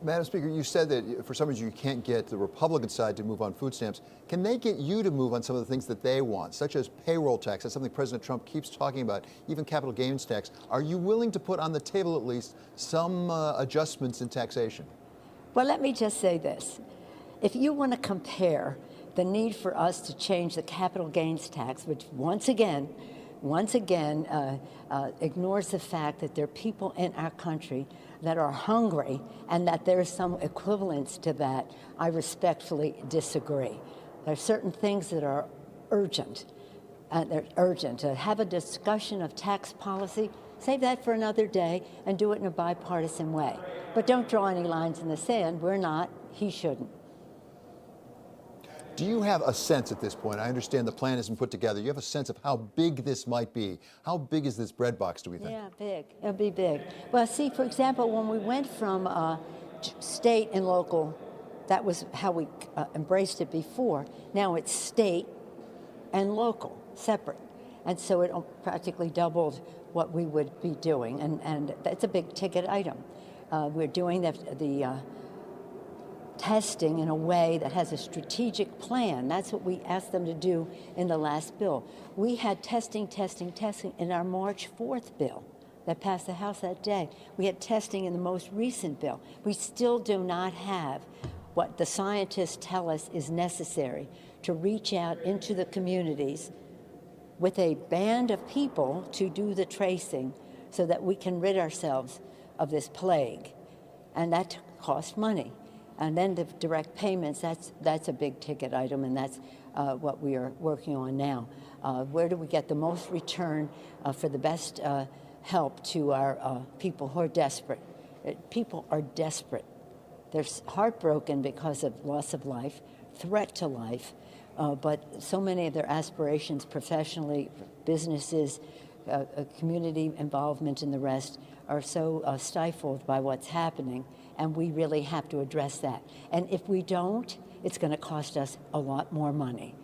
Madam Speaker, you said that for some reason you can't get the Republican side to move on food stamps. Can they get you to move on some of the things that they want, such as payroll tax? That's something President Trump keeps talking about, even capital gains tax. Are you willing to put on the table at least some adjustments in taxation? Well, let me just say this. If you want to compare the need for us to change the capital gains tax, which once again ignores the fact that there are people in our country that are hungry and that there's some equivalence to that, I respectfully disagree. There are certain things that are urgent. They're urgent. To have a discussion of tax policy, save that for another day and do it in a bipartisan way. But don't draw any lines in the sand. We're not. He shouldn't. Do you have a sense at this point? I understand the plan hasn't put together. You have a sense of how big this might be. How big is this breadbox, do we think? Yeah, big. It'll be big. Well, see, for example, when we went from state and local, that was how we embraced it before. Now it's state and local, separate. And so it practically doubled what we would be doing. And that's a big ticket item. We're doing the testing in a way that has a strategic plan. That's what we asked them to do in the last bill. We had testing in our March 4th bill that passed the House that day. We had testing in the most recent bill. We still do not have what the scientists tell us is necessary to reach out into the communities with a band of people to do the tracing so that we can rid ourselves of this plague. And that costs money. And then the direct payments, that's a big ticket item, and that's what we are working on now. Where do we get the most return for the best help to our people who are desperate? People are desperate. They're heartbroken because of loss of life, threat to life, but so many of their aspirations professionally, businesses, community involvement and the rest are so stifled by what's happening, and we really have to address that. And if we don't, it's going to cost us a lot more money.